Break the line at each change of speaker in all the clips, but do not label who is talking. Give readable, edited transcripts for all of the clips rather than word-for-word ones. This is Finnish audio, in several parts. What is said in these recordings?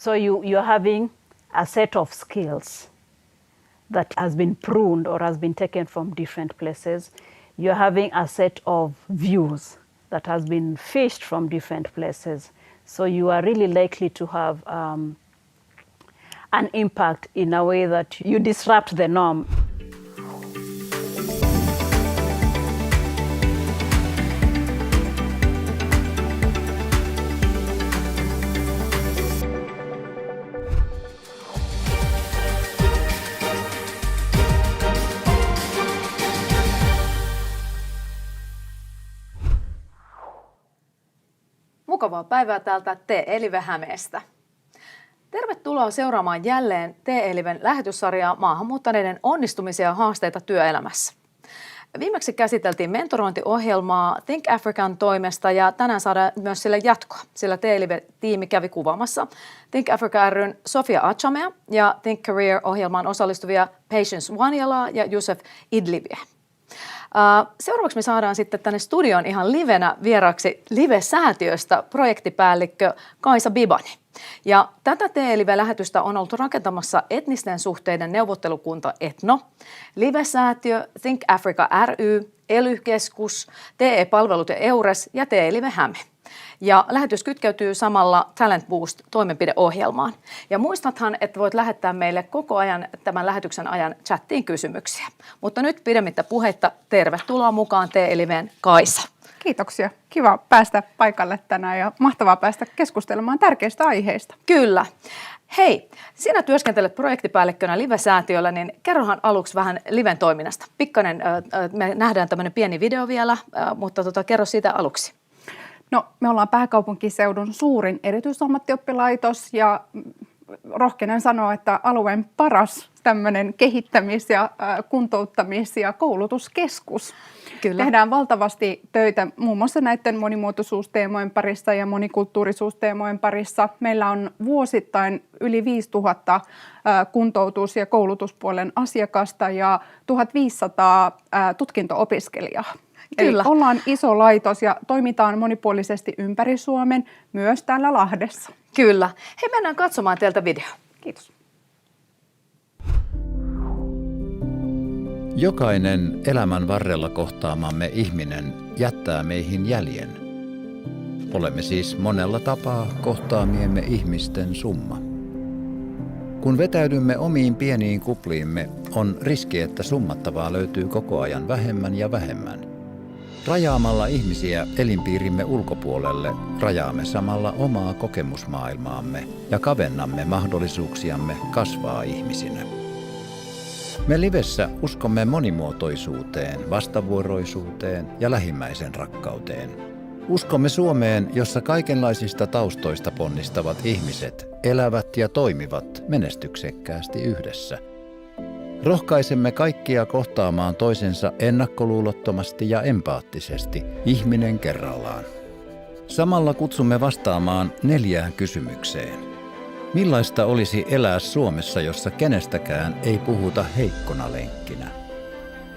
So you're having a set of skills that has been pruned or has been taken from different places. You're having a set of views that has been fished from different places. So you are really likely to have an impact in a way that you disrupt the norm.
Mukavaa päivää täältä TE-Live Hämeestä. Tervetuloa seuraamaan jälleen TE-Liven lähetyssarjaa maahanmuuttaneiden onnistumisia ja haasteita työelämässä. Viimeksi käsiteltiin mentorointiohjelmaa Think African toimesta ja tänään saadaan myös sille jatkoa, sillä TE-Live-tiimi kävi kuvaamassa Think Africa ry:n Sofia Achamea ja Think Career-ohjelmaan osallistuvia Patience Wanjalaa ja Youssef Idlibiä. Seuraavaksi me saadaan sitten tänne studioon ihan livenä vieraaksi Live-säätiöstä projektipäällikkö Kaisa Bibani. Ja tätä TE-Live-lähetystä on ollut rakentamassa etnisten suhteiden neuvottelukunta Etno, Live-säätiö, Think Africa ry, ELY-keskus, TE-palvelut ja EURES ja TE-Live Häme. Ja lähetys kytkeytyy samalla Talent Boost-toimenpideohjelmaan. Ja muistathan, että voit lähettää meille koko ajan tämän lähetyksen ajan chattiin kysymyksiä. Mutta nyt pidemmittä puheitta, tervetuloa mukaan TE-Liveen Kaisa.
Kiitoksia. Kiva päästä paikalle tänään ja mahtavaa päästä keskustelemaan tärkeistä aiheista.
Kyllä. Hei, sinä työskentelet projektipäällikkönä Live-säätiöllä, niin kerrohan aluksi vähän Liven toiminnasta. Pikkainen, me nähdään tämmöinen pieni video vielä, mutta kerro siitä aluksi.
No, me ollaan pääkaupunkiseudun suurin erityisammattioppilaitos ja rohkenen sanoa, että alueen paras tämmöinen kehittämis- ja kuntouttamis- ja koulutuskeskus.
Kyllä.
Tehdään valtavasti töitä muun muassa näiden monimuotoisuusteemojen parissa ja monikulttuurisuusteemojen parissa. Meillä on vuosittain yli 5000 kuntoutus- ja koulutuspuolen asiakasta ja 1500 tutkinto-opiskelijaa.
Kyllä.
Eli ollaan iso laitos ja toimitaan monipuolisesti ympäri Suomen, myös täällä Lahdessa.
Kyllä. Hei, mennään katsomaan teiltä video.
Kiitos.
Jokainen elämän varrella kohtaamamme ihminen jättää meihin jäljen. Olemme siis monella tapaa kohtaamiemme ihmisten summa. Kun vetäydymme omiin pieniin kupliimme, on riski, että summattavaa löytyy koko ajan vähemmän ja vähemmän. Rajaamalla ihmisiä elinpiirimme ulkopuolelle rajaamme samalla omaa kokemusmaailmaamme ja kavennamme mahdollisuuksiamme kasvaa ihmisinä. Me Livessä uskomme monimuotoisuuteen, vastavuoroisuuteen ja lähimmäisen rakkauteen. Uskomme Suomeen, jossa kaikenlaisista taustoista ponnistavat ihmiset elävät ja toimivat menestyksekkäästi yhdessä. Rohkaisemme kaikkia kohtaamaan toisensa ennakkoluulottomasti ja empaattisesti, ihminen kerrallaan. Samalla kutsumme vastaamaan 4 kysymykseen. Millaista olisi elää Suomessa, jossa kenestäkään ei puhuta heikkona lenkkinä?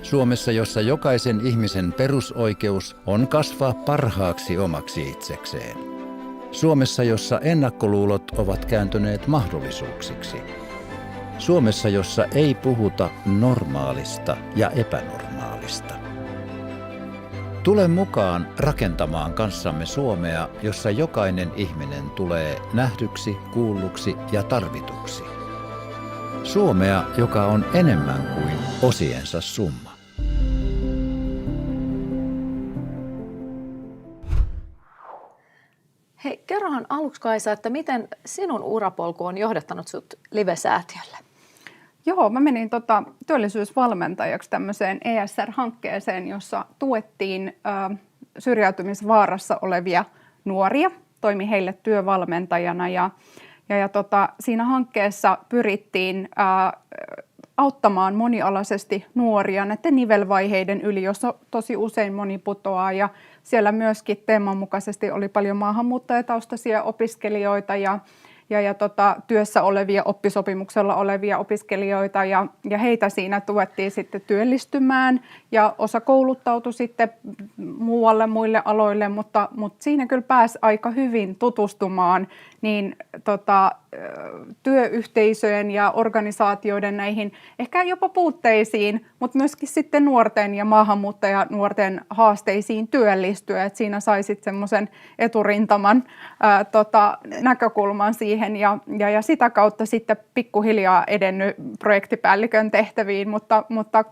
Suomessa, jossa jokaisen ihmisen perusoikeus on kasvaa parhaaksi omaksi itsekseen. Suomessa, jossa ennakkoluulot ovat kääntyneet mahdollisuuksiksi. Suomessa, jossa ei puhuta normaalista ja epänormaalista. Tule mukaan rakentamaan kanssamme Suomea, jossa jokainen ihminen tulee nähdyksi, kuulluksi ja tarvituksi. Suomea, joka on enemmän kuin osiensa summa.
Hei, kerrohan aluksi Kaisa, että miten sinun urapolku on johdattanut sut Live-säätiölle?
Joo, mä menin työllisyysvalmentajaksi tämmöiseen ESR-hankkeeseen, jossa tuettiin syrjäytymisvaarassa olevia nuoria, toimi heille työvalmentajana ja siinä hankkeessa pyrittiin auttamaan monialaisesti nuoria näiden nivelvaiheiden yli, jossa tosi usein moni putoaa ja siellä myöskin teeman mukaisesti oli paljon maahanmuuttajataustaisia opiskelijoita työssä olevia, oppisopimuksella olevia opiskelijoita ja heitä siinä tuettiin sitten työllistymään ja osa kouluttautui sitten muille aloille, mutta siinä kyllä pääsi aika hyvin tutustumaan niin työyhteisöjen ja organisaatioiden näihin ehkä jopa puutteisiin, mutta myöskin sitten nuorten ja maahanmuuttajanuorten haasteisiin työllistyä, että siinä sai sitten semmoisen eturintaman näkökulman siihen ja sitä kautta sitten pikkuhiljaa edennyt projektipäällikön tehtäviin, mutta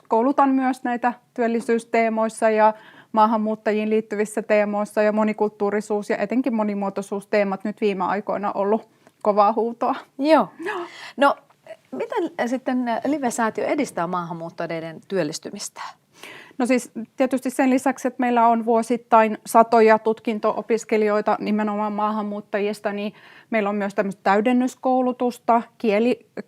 koulutan myös näitä työllisyysteemoissa ja maahanmuuttajiin liittyvissä teemoissa ja monikulttuurisuus ja etenkin monimuotoisuusteemat nyt viime aikoina ollut kovaa huutoa.
Joo. No, miten sitten Live-säätiö edistää maahanmuuttajien työllistymistä?
No siis tietysti sen lisäksi, että meillä on vuosittain satoja tutkinto-opiskelijoita nimenomaan maahanmuuttajista, niin meillä on myös tämmöistä täydennyskoulutusta,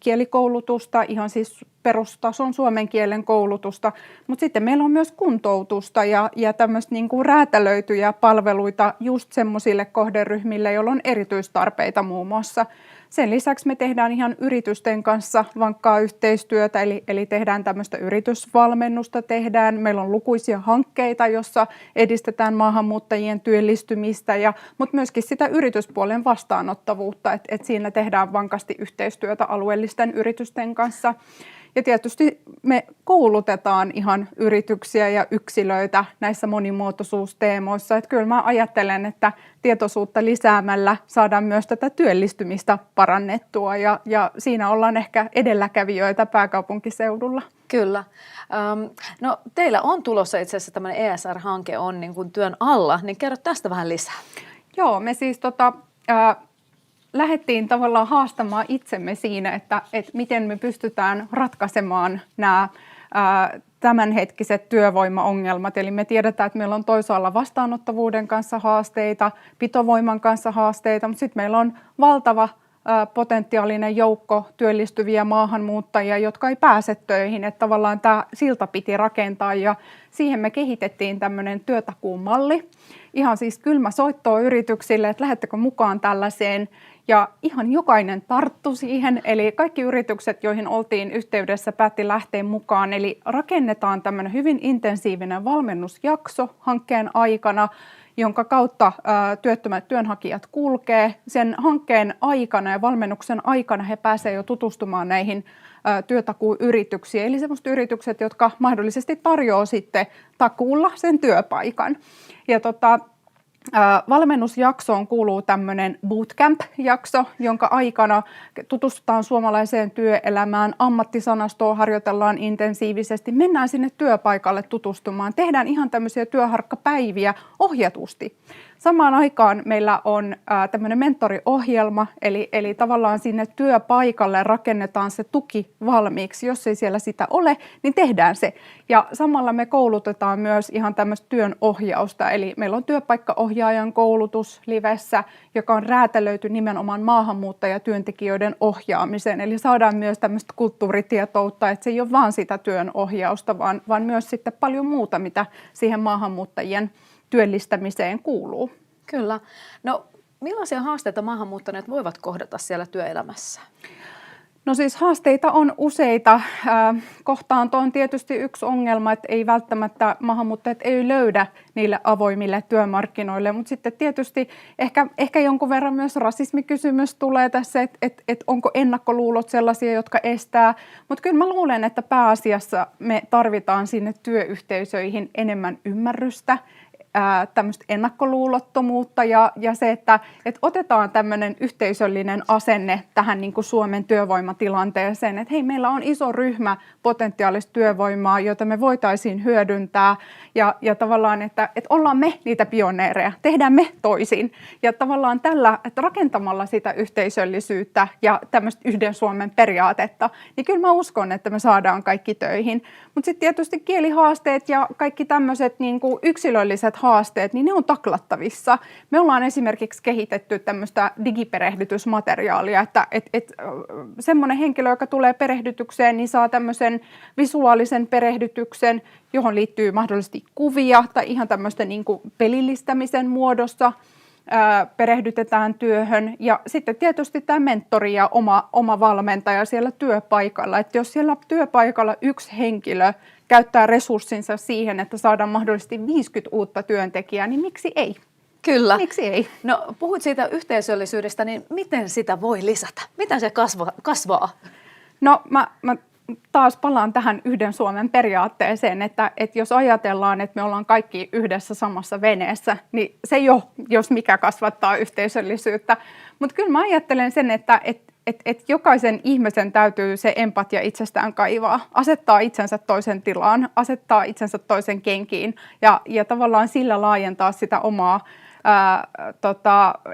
kielikoulutusta, ihan siis perustason suomen kielen koulutusta, mutta sitten meillä on myös kuntoutusta ja tämmöistä niin kuin räätälöityjä palveluita just semmoisille kohderyhmille, joilla on erityistarpeita muun muassa. Sen lisäksi me tehdään ihan yritysten kanssa vankkaa yhteistyötä, eli tehdään tämmöistä yritysvalmennusta, meillä on lukuisia hankkeita, joissa edistetään maahanmuuttajien työllistymistä, mutta myöskin sitä yrityspuolen vastaanottavuutta, että siinä tehdään vankasti yhteistyötä alueellisten yritysten kanssa. Ja tietysti me koulutetaan ihan yrityksiä ja yksilöitä näissä monimuotoisuusteemoissa. Että kyllä mä ajattelen, että tietoisuutta lisäämällä saadaan myös tätä työllistymistä parannettua ja siinä ollaan ehkä edelläkävijöitä pääkaupunkiseudulla.
Kyllä. No teillä on tulossa itse asiassa tämmöinen ESR-hanke on niin kuin työn alla, niin kerro tästä vähän lisää.
Joo, me siis lähdettiin tavallaan haastamaan itsemme siinä, että miten me pystytään ratkaisemaan nämä tämänhetkiset työvoimaongelmat. Eli me tiedetään, että meillä on toisaalla vastaanottavuuden kanssa haasteita, pitovoiman kanssa haasteita, mutta sitten meillä on valtava potentiaalinen joukko työllistyviä maahanmuuttajia, jotka ei pääse töihin. Että tavallaan tämä silta piti rakentaa ja siihen me kehitettiin tämmöinen työtakuumalli. Ihan siis kylmä soittoa yrityksille, että lähdettekö mukaan tällaiseen. Ja ihan jokainen tarttui siihen, eli kaikki yritykset, joihin oltiin yhteydessä, päätti lähteä mukaan. Eli rakennetaan tämmöinen hyvin intensiivinen valmennusjakso hankkeen aikana, jonka kautta työttömät työnhakijat kulkee. Sen hankkeen aikana ja valmennuksen aikana he pääsevät jo tutustumaan näihin työtakuuyrityksiin, eli sellaiset yritykset, jotka mahdollisesti tarjoaa sitten takuulla sen työpaikan. Ja valmennusjaksoon kuuluu tämmöinen bootcamp-jakso, jonka aikana tutustutaan suomalaiseen työelämään, ammattisanastoa harjoitellaan intensiivisesti, mennään sinne työpaikalle tutustumaan, tehdään ihan tämmöisiä työharkkapäiviä ohjatusti. Samaan aikaan meillä on tämmöinen mentoriohjelma, eli tavallaan sinne työpaikalle rakennetaan se tuki valmiiksi. Jos ei siellä sitä ole, niin tehdään se. Ja samalla me koulutetaan myös ihan tämmöistä työn ohjausta, eli meillä on työpaikkaohjaajan koulutus Livessä, joka on räätälöity nimenomaan maahanmuuttajatyöntekijöiden ohjaamiseen. Eli saadaan myös tämmöistä kulttuuritietoutta, että se ei ole vaan sitä työn ohjausta, vaan myös sitten paljon muuta, mitä siihen maahanmuuttajien työllistämiseen kuuluu.
Kyllä. No millaisia haasteita maahanmuuttajat voivat kohdata siellä työelämässä?
No siis haasteita on useita. Kohtaanto on tietysti yksi ongelma, että ei välttämättä maahanmuuttajat ei löydä niille avoimille työmarkkinoille, mutta sitten tietysti ehkä jonkun verran myös rasismikysymys tulee tässä, että onko ennakkoluulot sellaisia, jotka estää, mutta kyllä mä luulen, että pääasiassa me tarvitaan sinne työyhteisöihin enemmän ymmärrystä, tämmöistä ennakkoluulottomuutta ja se, että otetaan tämmöinen yhteisöllinen asenne tähän niin kuin Suomen työvoimatilanteeseen, että hei, meillä on iso ryhmä potentiaalista työvoimaa, jota me voitaisiin hyödyntää ja tavallaan, että ollaan me niitä pioneereja, tehdään me toisin ja tavallaan tällä, että rakentamalla sitä yhteisöllisyyttä ja tämmöistä yhden Suomen periaatetta, niin kyllä mä uskon, että me saadaan kaikki töihin, mutta sitten tietysti kielihaasteet ja kaikki tämmöiset niin kuin yksilölliset haasteet, niin ne on taklattavissa. Me ollaan esimerkiksi kehitetty tämmöistä digiperehdytysmateriaalia, että semmoinen henkilö, joka tulee perehdytykseen, niin saa tämmöisen visuaalisen perehdytyksen, johon liittyy mahdollisesti kuvia tai ihan tämmöistä niin kuin pelillistämisen muodossa. perehdytetään työhön ja sitten tietysti tämä mentori ja oma valmentaja siellä työpaikalla. Että jos siellä työpaikalla yksi henkilö käyttää resurssinsa siihen, että saadaan mahdollisesti 50 uutta työntekijää, niin miksi ei?
Kyllä.
Miksi ei?
No puhuit siitä yhteisöllisyydestä, niin miten sitä voi lisätä? Miten se kasvaa?
No mä taas palaan tähän yhden Suomen periaatteeseen, että jos ajatellaan, että me ollaan kaikki yhdessä samassa veneessä, niin se jo, jos mikä kasvattaa yhteisöllisyyttä. Mutta kyllä mä ajattelen sen, että jokaisen ihmisen täytyy se empatia itsestään kaivaa, asettaa itsensä toisen tilaan, asettaa itsensä toisen kenkiin ja tavallaan sillä laajentaa sitä omaa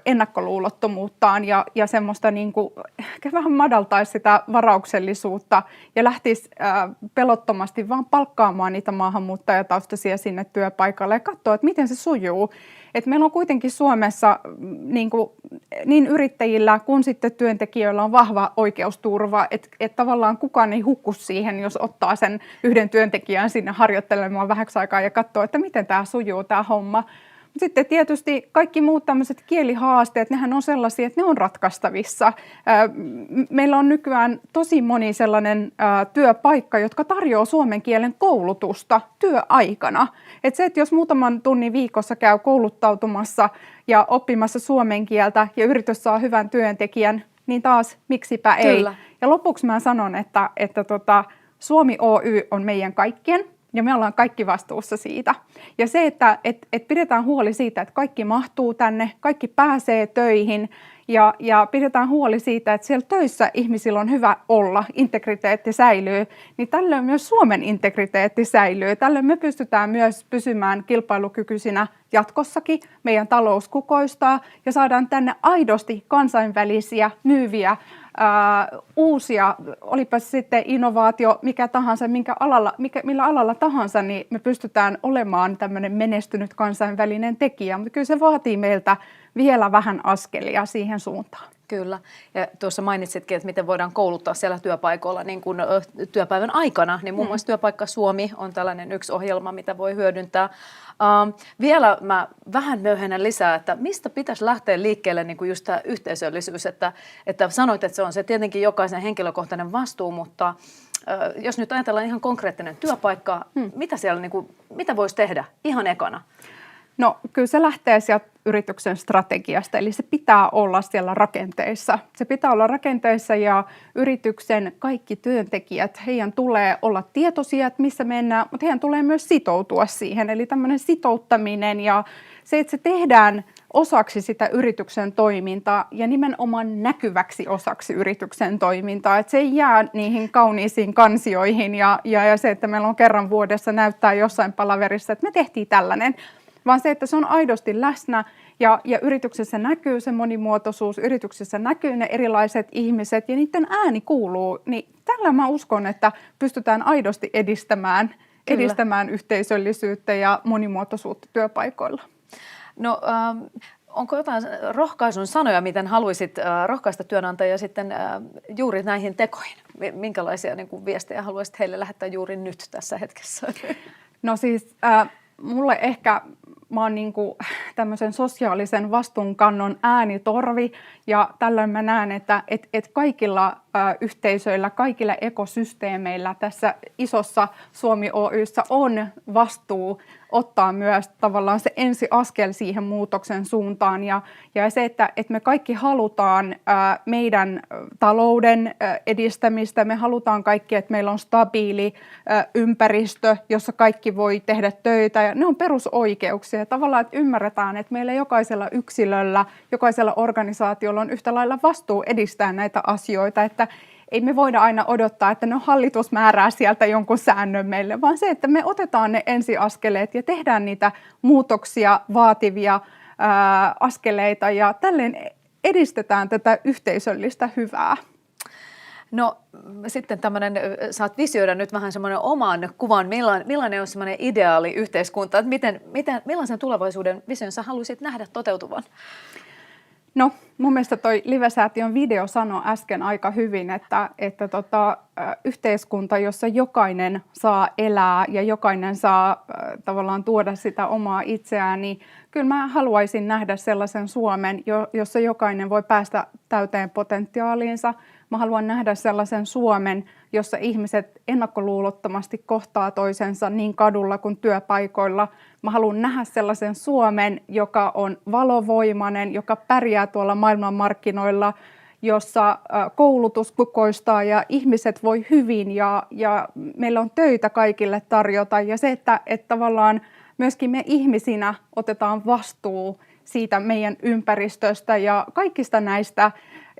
ennakkoluulottomuuttaan ja semmoista niin kuin, ehkä vähän madaltaisi sitä varauksellisuutta ja lähtisi pelottomasti vaan palkkaamaan niitä maahanmuuttajataustaisia sinne työpaikalle ja katsoa, että miten se sujuu. Et meillä on kuitenkin Suomessa niin yrittäjillä kuin sitten työntekijöillä on vahva oikeusturva, että tavallaan kukaan ei hukku siihen, jos ottaa sen yhden työntekijän sinne harjoittelemaan vähäksi aikaa ja katsoo, että miten tämä sujuu tämä homma. Sitten tietysti kaikki muut tämmöiset kielihaasteet, nehän on sellaisia, että ne on ratkaistavissa. Meillä on nykyään tosi moni sellainen työpaikka, jotka tarjoaa suomen kielen koulutusta työaikana. Että se, että jos muutaman tunnin viikossa käy kouluttautumassa ja oppimassa suomen kieltä ja yritys saa hyvän työntekijän, niin taas miksipä ei.
Kyllä.
Ja lopuksi mä sanon, että Suomi Oy on meidän kaikkien. Ja me ollaan kaikki vastuussa siitä. Ja se, että pidetään huoli siitä, että kaikki mahtuu tänne, kaikki pääsee töihin ja pidetään huoli siitä, että siellä töissä ihmisillä on hyvä olla, integriteetti säilyy, niin tällöin myös Suomen integriteetti säilyy. Tällöin me pystytään myös pysymään kilpailukykyisinä jatkossakin, meidän talous kukoistaa ja saadaan tänne aidosti kansainvälisiä, myyviä, uusia, olipa se sitten innovaatio, mikä tahansa, millä alalla tahansa, niin me pystytään olemaan tämmöinen menestynyt kansainvälinen tekijä, mutta kyllä se vaatii meiltä vielä vähän askelia siihen suuntaan.
Kyllä. Ja tuossa mainitsitkin, että miten voidaan kouluttaa siellä työpaikoilla niin kuin työpäivän aikana, niin muun muassa Työpaikka Suomi on tällainen yksi ohjelma, mitä voi hyödyntää. Vielä mä vähän möyhennän lisää, että mistä pitäisi lähteä liikkeelle niin kuin just tämä yhteisöllisyys, että sanoit, että se on se tietenkin jokaisen henkilökohtainen vastuu, mutta jos nyt ajatellaan ihan konkreettinen työpaikka, mitä siellä niin kuin, mitä voisi tehdä ihan ekana?
No kyllä se lähtee sieltä yrityksen strategiasta, eli se pitää olla siellä rakenteissa. Se pitää olla rakenteissa ja yrityksen kaikki työntekijät, heidän tulee olla tietoisia, että missä mennään, mutta heidän tulee myös sitoutua siihen. Eli tämmöinen sitouttaminen ja se, että se tehdään osaksi sitä yrityksen toimintaa ja nimenomaan näkyväksi osaksi yrityksen toimintaa. Että se ei jää niihin kauniisiin kansioihin ja se, että meillä on kerran vuodessa näyttää jossain palaverissa, että me tehtiin tällainen, vaan se, että se on aidosti läsnä ja yrityksessä näkyy se monimuotoisuus, yrityksessä näkyy ne erilaiset ihmiset ja niiden ääni kuuluu. Niin tällä mä uskon, että pystytään aidosti edistämään yhteisöllisyyttä ja monimuotoisuutta työpaikoilla.
No onko jotain rohkaisun sanoja, miten haluaisit rohkaista työnantajia sitten juuri näihin tekoihin? Minkälaisia niin kuin viestejä haluaisit heille lähettää juuri nyt tässä hetkessä?
No siis mulle ehkä mä oon niinku tämmöisen sosiaalisen vastuunkannon äänitorvi ja tällöin mä näen, että kaikilla yhteisöillä, kaikilla ekosysteemeillä tässä isossa Suomi Oy:ssä on vastuu ottaa myös tavallaan se ensiaskel siihen muutoksen suuntaan ja se, että me kaikki halutaan meidän talouden edistämistä, me halutaan kaikki, että meillä on stabiili ympäristö, jossa kaikki voi tehdä töitä ja ne on perusoikeuksia ja tavallaan, että ymmärretään, että meillä jokaisella yksilöllä, jokaisella organisaatiolla on yhtä lailla vastuu edistää näitä asioita, että ei me voida aina odottaa, että no hallitus määrää sieltä jonkun säännön meille, vaan se, että me otetaan ne ensiaskeleet ja tehdään niitä muutoksia vaativia askeleita ja tälleen edistetään tätä yhteisöllistä hyvää.
No sitten tämmöinen, saat visioida nyt vähän semmoinen oman kuvan, millainen on semmoinen ideaali yhteiskunta, että millaisen tulevaisuuden vision sä haluaisit nähdä toteutuvan?
No Mun mielestä toi Live-säätiön video sanoi äsken aika hyvin, että yhteiskunta, jossa jokainen saa elää ja jokainen saa tavallaan tuoda sitä omaa itseään, niin kyllä mä haluaisin nähdä sellaisen Suomen, jossa jokainen voi päästä täyteen potentiaaliinsa. Mä haluan nähdä sellaisen Suomen, jossa ihmiset ennakkoluulottomasti kohtaa toisensa niin kadulla kuin työpaikoilla. Mä haluan nähdä sellaisen Suomen, joka on valovoimainen, joka pärjää tuolla maailmanmarkkinoilla, jossa koulutus kukoistaa ja ihmiset voi hyvin ja meillä on töitä kaikille tarjota. Ja se, että tavallaan myöskin me ihmisinä otetaan vastuu siitä meidän ympäristöstä ja kaikista näistä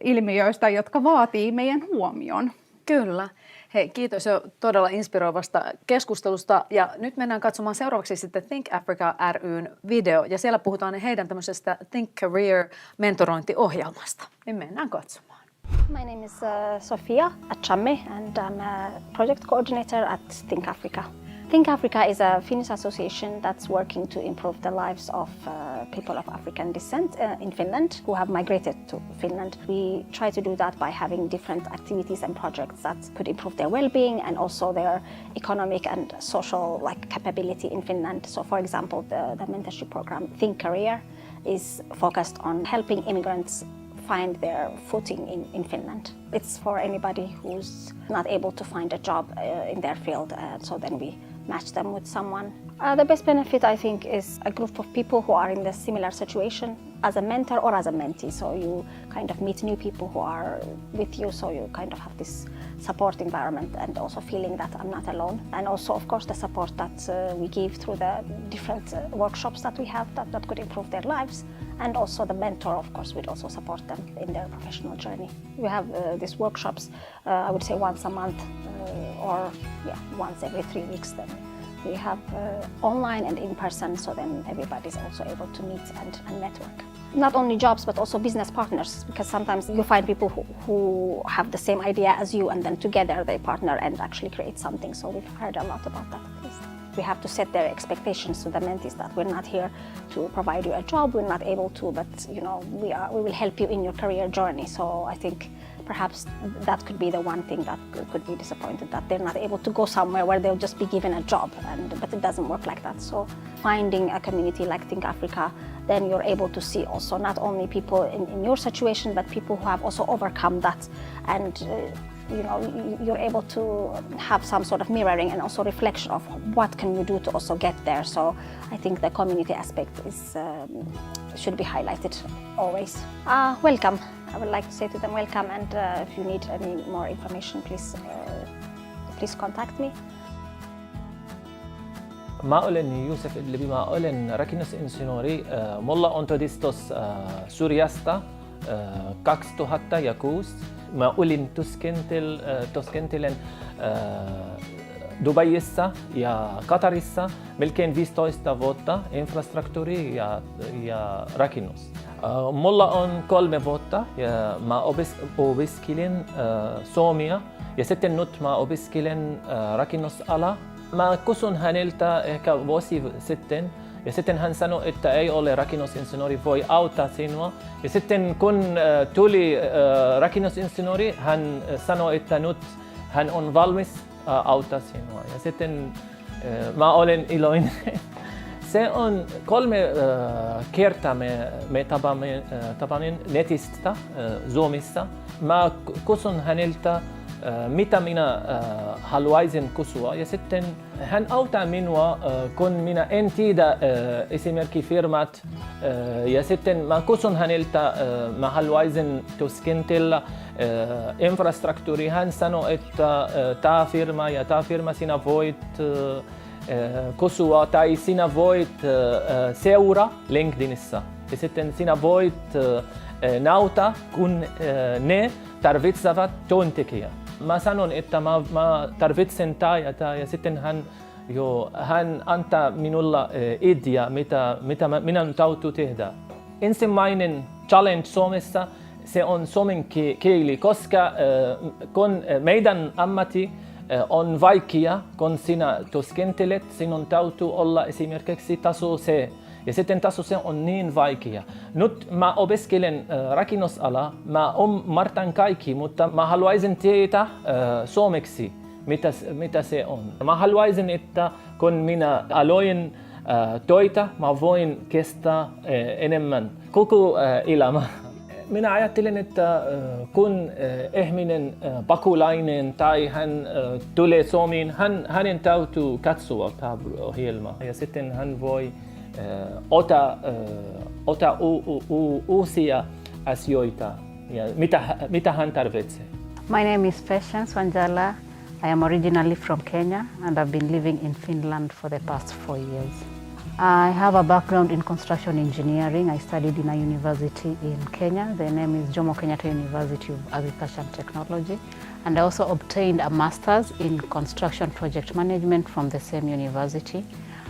ilmiöistä, jotka vaatii meidän huomion.
Kyllä. Hei, kiitos jo todella inspiroivasta keskustelusta. Ja nyt mennään katsomaan seuraavaksi sitten Think Africa ry:n video. Ja siellä puhutaan heidän tämmöisestä Think Career mentorointiohjelmasta. Niin mennään katsomaan.
My name is Sofia Achamme and I'm a project coordinator at Think Africa. Think Africa is a Finnish association that's working to improve the lives of people of African descent in Finland who have migrated to Finland. We try to do that by having different activities and projects that could improve their well-being and also their economic and social capability in Finland. So for example, the mentorship program Think Career is focused on helping immigrants find their footing in Finland. It's for anybody who's not able to find a job in their field, so then we match them with someone. The best benefit, I think, is a group of people who are in the similar situation as a mentor or as a mentee. So you kind of meet new people who are with you, so you kind of have this support environment and also feeling that I'm not alone. And also, of course, the support that we give through the different workshops that we have that could improve their lives. And also the mentor, of course, would also support them in their professional journey. We have these workshops, I would say once a month or once every 3 weeks. Then we have online and in person, so then everybody's also able to meet and network. Not only jobs, but also business partners, because sometimes you find people who have the same idea as you, and then together they partner and actually create something. So we've heard a lot about that at least. We have to set their expectations to the mentees that we're not here to provide you a job, we're not able to, but we will help you in your career journey. So I think perhaps that could be the one thing that could be disappointed, that they're not able to go somewhere where they'll just be given a job, but it doesn't work like that. So finding a community like Think Africa, then you're able to see also not only people in your situation, but people who have also overcome that, and you're able to have some sort of mirroring and also reflection of what can you do to also get there. So I think the community aspect should be highlighted always. Welcome. I would like to say to them welcome, and if you need any more information, please contact me.
Ma olen Juusef Edlebi, ma olen rakennusinsinööri. Mulla on todistus Syyriasta 2006. Mä olin työskentelen Dubaissa ja Katarissa melkein 15 vuotta infrastruktuuri ja rakennus. Mulla on 3 vuotta ja mä opiskelin Suomea ja sitten nyt mä opiskelen rakennusala. Mä kysyin häneltä ehkä vuosi sitten ja sitten hän sanoi, että ei ole rakennusinsinööri, voi auttaa sinua. Ja sitten kun tuli rakennusinsinööri, hän sanoi, että nyt hän on valmis auttaa sinua. Ja sitten mä olen iloinen. Se on 3 kertaa me tapamme netistä, Zoomissa. Mä kysyin häneltä, mitä minä haluaisin kysyä. Ja sitten hän auttaa minua, kun minä en tiedä esimerkiksi firmat. Ja sitten mä kysyin häneltä, mä haluaisin työskentellä infrastruktuuri. Hän sanoi, että tämä firma sinä voit kysyä tai sinä voit seuraa LinkedInissä. Ja sitten sinä voit näyttää, kun ne tarvitsevat työntekijää. Mä sanon, että mä tarvitsen tämä ja sitten hän antaa minulle idea, mitä minä täytyy tehdä. Ensimmäinen challenge Suomessa se on suomen kieli, koska kun meidän ammatti on vaikea, kun sinä työskentelet, sinun täytyy olla esimerkiksi taso C. Ja sitten taas se on niin vaikea. Nyt mä opiskelen rakennusala, mä ymmärrän kaikki, mutta mä haluaisin tietää suomeksi, mitä se on. Mä haluaisin, että kun minä aloin töitä, mä voin kestää enemmän koko elämä. Minä ajattelen, että kun ihminen pakolainen tai hän tulee Suomeen, hänen täytyy katsoa tämä ohjelma. Ja sitten hän voi ottaa uusia asioita, ja mitä hän tarvitsee.
My name is Patience Wanjala. I am originally from Kenya and I've been living in Finland for the past 4 years. I have a background in construction engineering. I studied in a university in Kenya. The name is Jomo Kenyatta University of Agriculture and Technology. And I also obtained a master's in construction project management from the same university.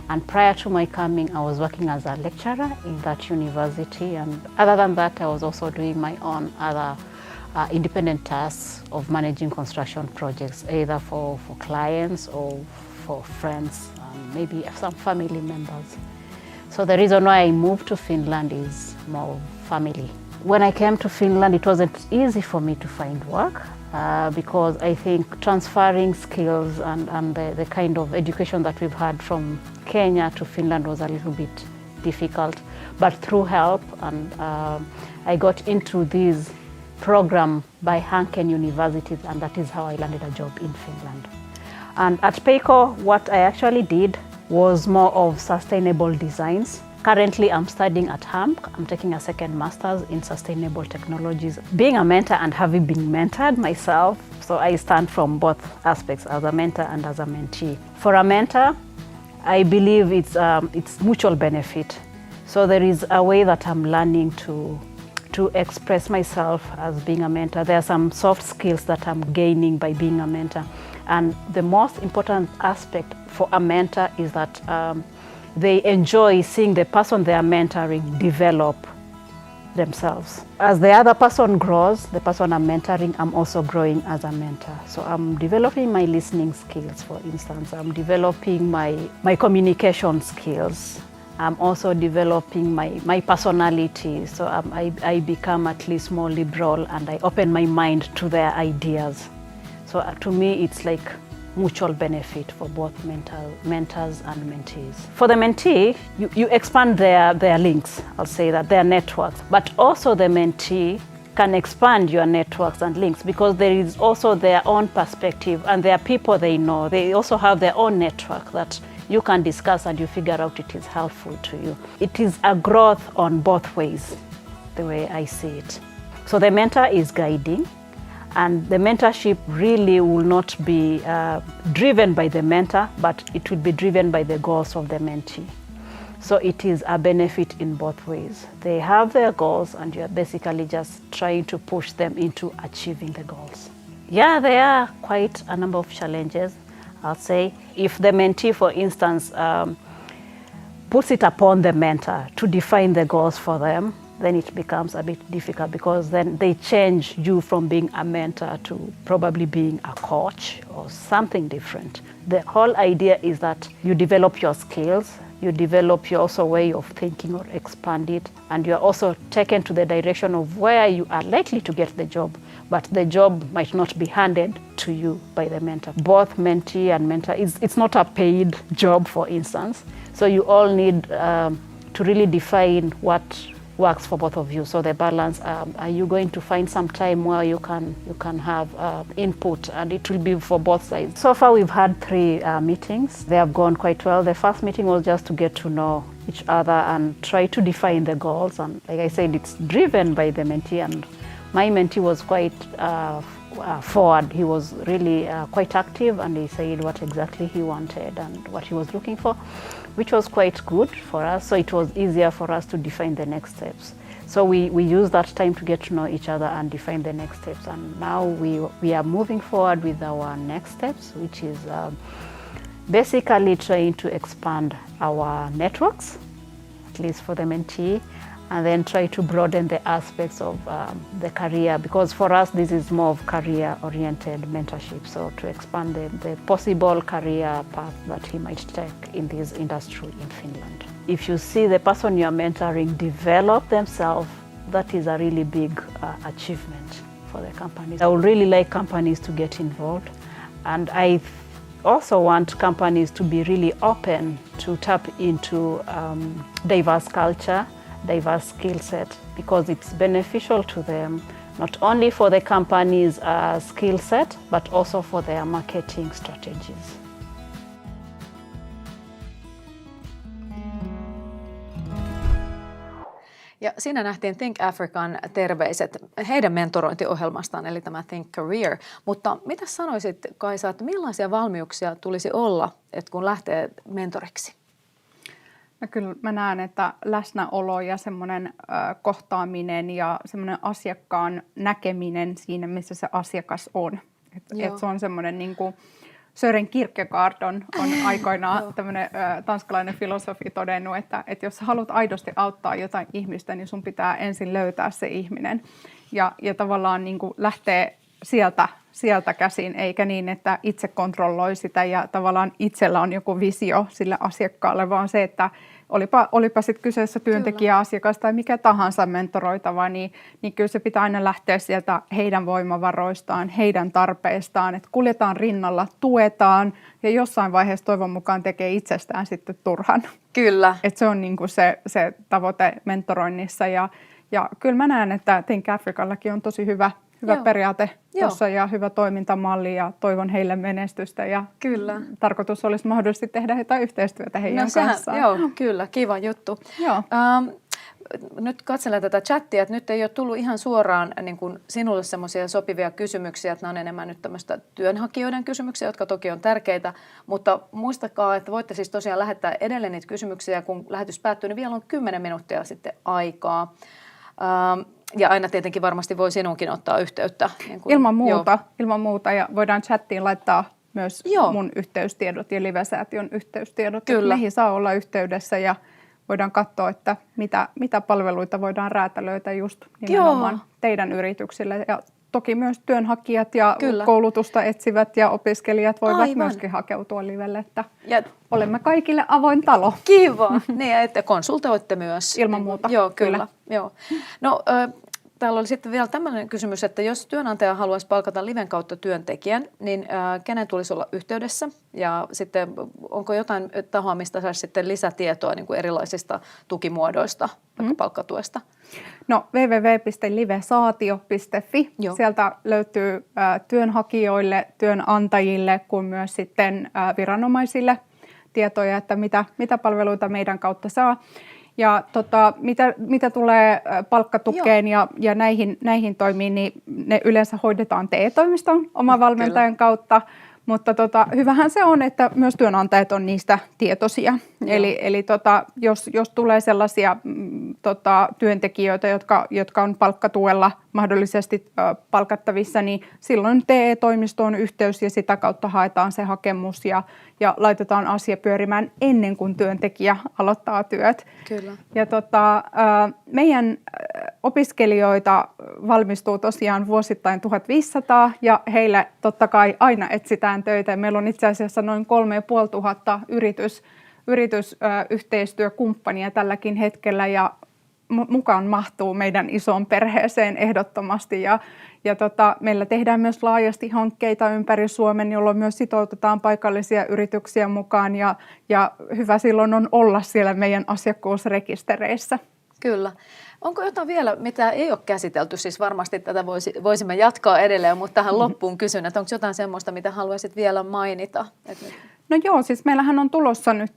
And prior to my coming, I was working as a lecturer in that university. And other than that, I was also doing my own other independent tasks of managing construction projects, either for clients or for friends, maybe some family members. So the reason why I moved to Finland is more family. When I came to Finland, it wasn't easy for me to find work because I think transferring skills and the kind of education that we've had from Kenya to Finland was a little bit difficult. But through help, and I got into this program by Hanken University, and that is how I landed a job in Finland. And at Payco, what I actually did was more of sustainable designs. Currently, I'm studying at HAMC. I'm taking a second master's in sustainable technologies. Being a mentor and having been mentored myself, so I stand from both aspects, as a mentor and as a mentee. For a mentor, I believe it's mutual benefit. So there is a way that I'm learning to express myself as being a mentor. There are some soft skills that I'm gaining by being a mentor. And the most important aspect for a mentor is that they enjoy seeing the person they are mentoring develop themselves. As the other person grows, the person I'm mentoring, I'm also growing as a mentor. So I'm developing my listening skills, for instance. I'm developing my communication skills. I'm also developing my personality. So I become at least more liberal and I open my mind to their ideas. So to me, it's like mutual benefit for both mentors and mentees. For the mentee, you expand their links, I'll say that, their networks, but also the mentee can expand your networks and links because there is also their own perspective and there are people they know. They also have their own network that you can discuss and you figure out it is helpful to you. It is a growth on both ways, the way I see it. So the mentor is guiding, and the mentorship really will not be driven by the mentor, but it will be driven by the goals of the mentee. So it is a benefit in both ways. They have their goals and you're basically just trying to push them into achieving the goals. Yeah, there are quite a number of challenges, I'll say. If the mentee, for instance, puts it upon the mentor to define the goals for them, then it becomes a bit difficult because then they change you from being a mentor to probably being a coach or something different. The whole idea is that you develop your skills, you develop your also way of thinking or expand it, and you are also taken to the direction of where you are likely to get the job, but the job might not be handed to you by the mentor. Both mentee and mentor, it's not a paid job, for instance, so you all need to really define what works for both of you. So the balance, are you going to find some time where you can have input, and it will be for both sides. So far we've had 3 meetings. They have gone quite well. The first meeting was just to get to know each other and try to define the goals, and like I said, it's driven by the mentee, and my mentee was quite forward. He was really quite active, and he said what exactly he wanted and what he was looking for, which was quite good for us. So it was easier for us to define the next steps. So we used that time to get to know each other and define the next steps. And now we are moving forward with our next steps, which is basically trying to expand our networks, at least for the mentee, and then try to broaden the aspects of the career, because for us this is more of career-oriented mentorship, so to expand the possible career path that he might take in this industry in Finland. If you see the person you are mentoring develop themselves, that is a really big achievement for the companies. I would really like companies to get involved, and I also want companies to be really open to tap into diverse culture, diverse skill set, because it's beneficial to them, not only for the company's skill set, but also for their marketing strategies.
Ja siinä nähtiin Think African terveiset heidän mentorointiohjelmastaan, eli tämä Think Career. Mutta mitä sanoisit, Kaisa, että millaisia valmiuksia tulisi olla, että kun lähtee mentoriksi?
No kyllä mä näen, että läsnäolo ja semmoinen kohtaaminen ja semmoinen asiakkaan näkeminen siinä, missä se asiakas on. Et se on semmoinen niin kuin Søren Kierkegaard on aikoinaan tämmöinen tanskalainen filosofi todennut, että jos haluat aidosti auttaa jotain ihmistä, niin sun pitää ensin löytää se ihminen. Ja tavallaan niin kuin lähtee sieltä käsin, eikä niin, että itse kontrolloi sitä ja tavallaan itsellä on joku visio sille asiakkaalle, vaan se, että olipa sitten kyseessä työntekijä, asiakas tai mikä tahansa mentoroitava, niin kyllä se pitää aina lähteä sieltä heidän voimavaroistaan, heidän tarpeistaan, että kuljetaan rinnalla, tuetaan ja jossain vaiheessa toivon mukaan tekee itsestään sitten turhan.
Kyllä.
Että se on niin kuin se tavoite mentoroinnissa ja kyllä mä näen, että Think Africallakin on tosi hyvä periaate tuossa ja hyvä toimintamalli ja toivon heille menestystä ja
kyllä.
Tarkoitus olisi mahdollisesti tehdä jotain yhteistyötä heidän kanssaan.
Joo, kyllä, kiva juttu.
Joo.
Nyt katselen tätä chattia, että nyt ei ole tullut ihan suoraan niin kuin sinulle semmoisia sopivia kysymyksiä, että nämä on enemmän nyt tämmöistä työnhakijoiden kysymyksiä, jotka toki on tärkeitä, mutta muistakaa, että voitte siis tosiaan lähettää edelleen niitä kysymyksiä, kun lähetys päättyy, niin vielä on 10 minuuttia sitten aikaa. Ja aina tietenkin varmasti voi sinunkin ottaa yhteyttä. Niin kuin,
ilman muuta ja voidaan chattiin laittaa myös mun yhteystiedot ja Live-säätiön yhteystiedot.
Kyllä.
Meihin saa olla yhteydessä ja voidaan katsoa, että mitä palveluita voidaan räätälöitä just nimenomaan teidän yrityksille. Ja toki myös työnhakijat ja koulutusta etsivät ja opiskelijat voivat myöskin hakeutua Livelle, että olemme kaikille avoin talo.
Kiva, niin että konsultoitte myös.
Ilman muuta.
Joo, kyllä. Joo. No, täällä oli sitten vielä tämmöinen kysymys, että jos työnantaja haluaisi palkata Liven kautta työntekijän, niin kenen tulisi olla yhteydessä? Ja sitten onko jotain tahoa, mistä saisi sitten lisätietoa niin kuin erilaisista tukimuodoista, vaikka palkkatuesta?
No www.livesaatio.fi. Sieltä löytyy työnhakijoille, työnantajille kuin myös sitten viranomaisille tietoja, että mitä palveluita meidän kautta saa. Ja mitä tulee palkkatukeen ja näihin toimiin, niin ne yleensä hoidetaan TE-toimiston oman valmentajan kautta. Mutta hyvähän se on, että myös työnantajat on niistä tietoisia. Eli jos tulee sellaisia työntekijöitä, jotka on palkkatuella mahdollisesti palkattavissa, niin silloin TE-toimistoon yhteys ja sitä kautta haetaan se hakemus ja laitetaan asia pyörimään ennen kuin työntekijä aloittaa työt.
Kyllä.
Ja meidän opiskelijoita valmistuu tosiaan vuosittain 1500 ja heille totta kai aina etsitään töitä. Meillä on itse asiassa noin 3500 yritysyhteistyökumppania tälläkin hetkellä ja mukaan mahtuu meidän isoon perheeseen ehdottomasti. Ja meillä tehdään myös laajasti hankkeita ympäri Suomen, jolloin myös sitoutetaan paikallisia yrityksiä mukaan ja hyvä silloin on olla siellä meidän asiakkuusrekistereissä.
Kyllä. Onko jotain vielä, mitä ei ole käsitelty? Siis varmasti tätä voisimme jatkaa edelleen, mutta tähän loppuun kysyn, että onko jotain semmoista, mitä haluaisit vielä mainita?
No joo, siis meillähän on tulossa nyt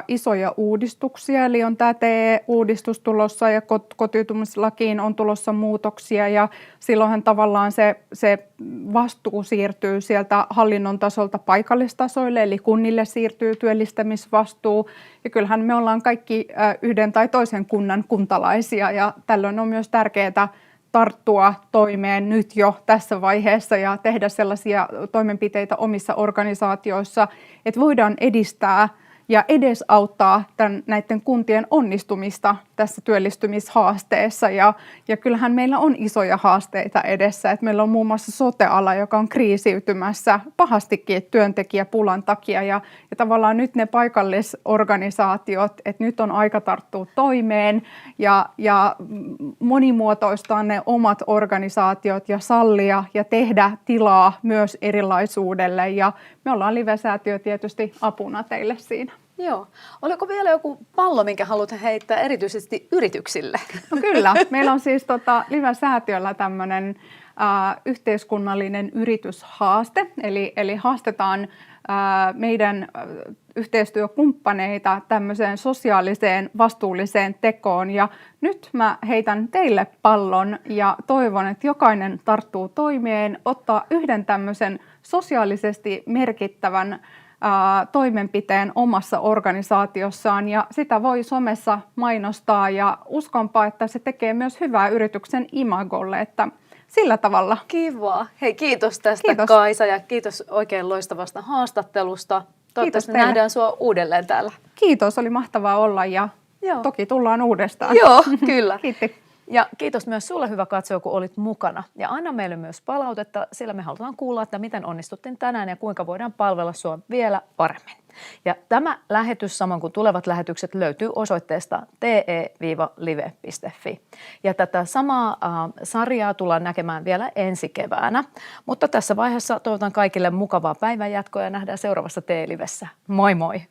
isoja uudistuksia, eli on tämä TE-uudistus tulossa ja kotiutumislakiin on tulossa muutoksia ja silloinhan tavallaan se vastuu siirtyy sieltä hallinnon tasolta paikallistasoille, eli kunnille siirtyy työllistämisvastuu ja kyllähän me ollaan kaikki yhden tai toisen kunnan kuntalaisia ja tällöin on myös tärkeää tarttua toimeen nyt jo tässä vaiheessa ja tehdä sellaisia toimenpiteitä omissa organisaatioissa, että voidaan edistää ja edesauttaa näiden kuntien onnistumista tässä työllistymishaasteessa ja kyllähän meillä on isoja haasteita edessä. Et meillä on muun muassa sote-ala, joka on kriisiytymässä pahastikin työntekijäpulan takia ja tavallaan nyt ne paikallisorganisaatiot, että nyt on aika tarttua toimeen ja monimuotoistaa ne omat organisaatiot ja sallia ja tehdä tilaa myös erilaisuudelle ja me ollaan Live-säätiö tietysti apuna teille siinä.
Joo. Oliko vielä joku pallo, minkä haluat heittää erityisesti yrityksille?
No kyllä. Meillä on siis Live-säätiöllä tämmöinen yhteiskunnallinen yrityshaaste, eli haastetaan meidän yhteistyökumppaneita tämmöiseen sosiaaliseen vastuulliseen tekoon. Ja nyt mä heitän teille pallon ja toivon, että jokainen tarttuu toimeen, ottaa yhden tämmöisen sosiaalisesti merkittävän toimenpiteen omassa organisaatiossaan ja sitä voi somessa mainostaa ja uskonpa, että se tekee myös hyvää yrityksen imagolle, että sillä tavalla.
Kiva. Hei, kiitos tästä
Kiitos.
Kaisa ja kiitos oikein loistavasta haastattelusta. Toivottavasti
teille.
nähdään sua uudelleen täällä.
Kiitos, oli mahtavaa olla ja
Joo.
toki tullaan uudestaan.
Joo, kyllä.
Kiitti.
Ja kiitos myös sulle, hyvä katsoja, kun olit mukana. Ja anna meille myös palautetta, sillä me halutaan kuulla, että miten onnistuttiin tänään ja kuinka voidaan palvella sua vielä paremmin. Ja tämä lähetys, samoin kuin tulevat lähetykset, löytyy osoitteesta te-live.fi. Ja tätä samaa sarjaa tullaan näkemään vielä ensi keväänä. Mutta tässä vaiheessa toivotan kaikille mukavaa päivänjatkoa ja nähdään seuraavassa Te-livessä. Moi moi!